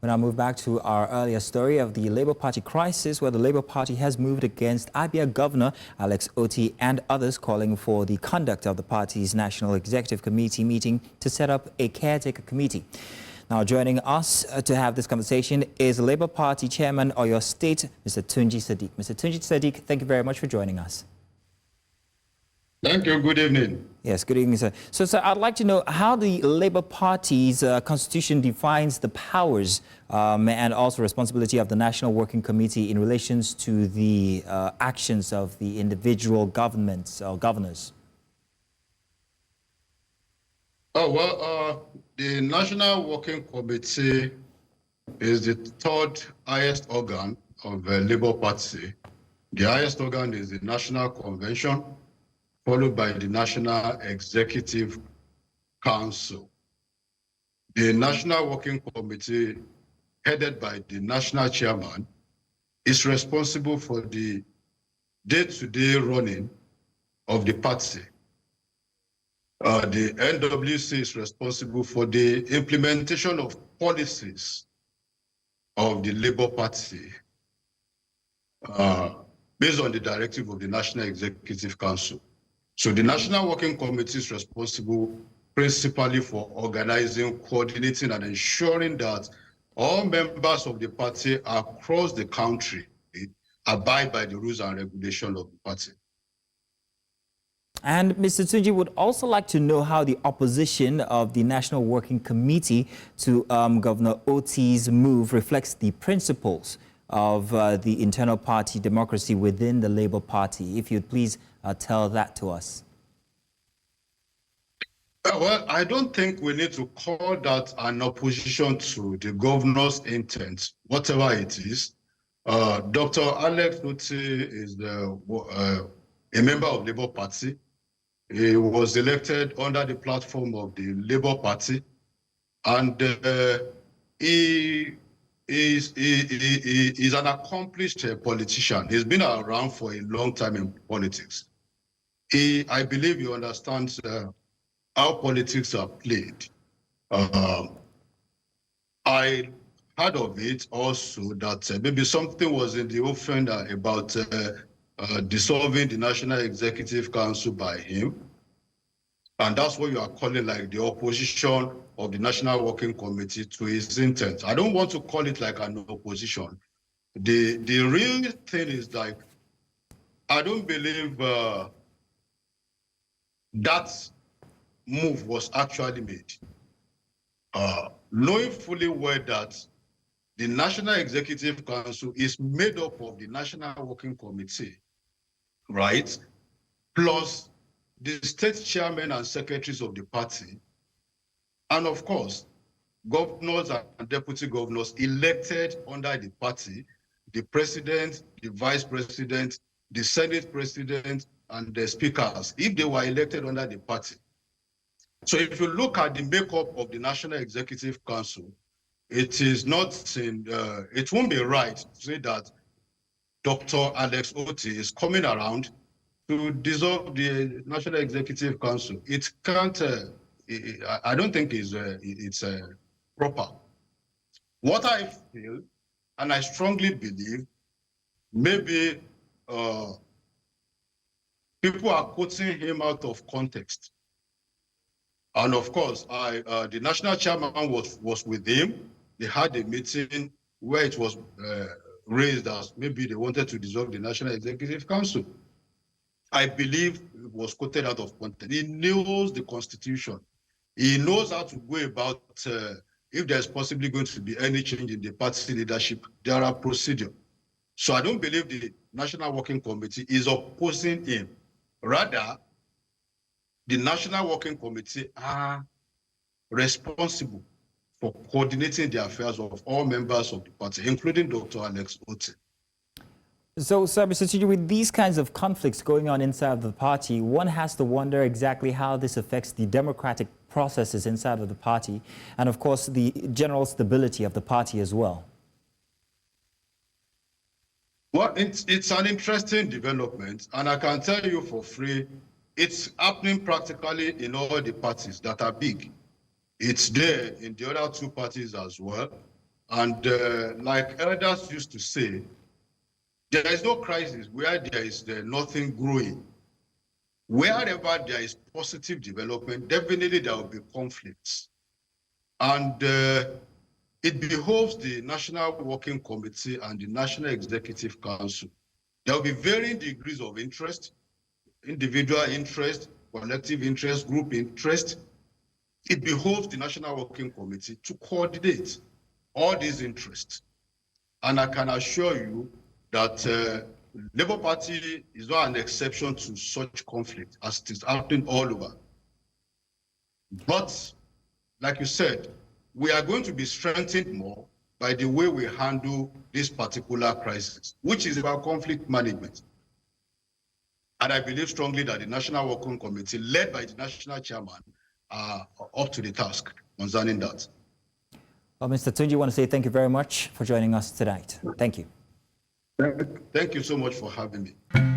We now move back to our earlier story of the Labour Party crisis, where the Labour Party has moved against Abia Governor Alex Otti and others, calling for the conduct of the party's National Executive Committee meeting to set up a caretaker committee. Now, joining us to have this conversation is Labour Party Chairman Oyo State, Mr. Tunji Sadiq. Mr. Tunji Sadiq, thank you very much for joining us. Thank you. Good evening. Yes, good evening, sir. So, sir, I'd like to know how the Labour Party's constitution defines the powers and also responsibility of the National Working Committee in relation to the actions of the individual governments or governors. Oh, well, the National Working Committee is the third highest organ of the Labour Party. The highest organ is the National Convention, followed by the National Executive Council. The National Working Committee, headed by the National Chairman, is responsible for the day-to-day running of the party. The NWC is responsible for the implementation of policies of the Labour Party based on the directive of the National Executive Council. So the National Working Committee is responsible principally for organizing, coordinating, and ensuring that all members of the party across the country abide by the rules and regulations of the party. And Mr. Tunji would also like to know how the opposition of the National Working Committee to Governor Otti's move reflects the principles of the internal party democracy within the Labour Party. If you'd please tell that to us. Well, I don't think we need to call that an opposition to the governor's intent, whatever it is. Dr. Alex Otti is a member of the Labour Party. He was elected under the platform of the Labour Party, and he is an accomplished politician. He's been around for a long time in politics. I believe he understands how politics are played. I heard of it also that maybe something was in the offing about dissolving the National Executive Council by him. And that's what you are calling like the opposition of the National Working Committee to his intent. I don't want to call it like an opposition. The real thing is like, I don't believe that move was actually made. Knowing fully well that the National Executive Council is made up of the National Working Committee, right? Plus the state chairmen and secretaries of the party. And of course, governors and deputy governors elected under the party, the president, the vice president, the Senate president, and the speakers, if they were elected under the party. So if you look at the makeup of the National Executive Council, it is not, it won't be right to say that Dr. Alex Otti is coming around to dissolve the National Executive Council. It can't, I don't think it's proper. What I feel, and I strongly believe, maybe people are quoting him out of context. And of course, the national chairman was with him. They had a meeting where it was raised as maybe they wanted to dissolve the National Executive Council. I believe it was quoted out of context. He knows the Constitution. He knows how to go about if there's possibly going to be any change in the party leadership, there are procedures. So I don't believe the National Working Committee is opposing him. Rather, the National Working Committee are responsible for coordinating the affairs of all members of the party, including Dr. Alex Otti. So, sir, Mr. Tunji, with these kinds of conflicts going on inside of the party, one has to wonder exactly how this affects the democratic processes inside of the party and, of course, the general stability of the party as well. Well, it's an interesting development, and I can tell you for free, it's happening practically in all the parties that are big. It's there in the other two parties as well. And like elders used to say, there is no crisis where there is nothing growing. Wherever there is positive development, definitely there will be conflicts. And it behoves the National Working Committee and the National Executive Council. There will be varying degrees of interest, individual interest, collective interest, group interest. It behoves the National Working Committee to coordinate all these interests. And I can assure you that Labour Party is not an exception to such conflict as it is happening all over. But, like you said, we are going to be strengthened more by the way we handle this particular crisis, which is about conflict management. And I believe strongly that the National Working Committee, led by the National Chairman, are up to the task concerning that. Well, Mr. Tunji, I want to say thank you very much for joining us tonight. Thank you. Thank you so much for having me.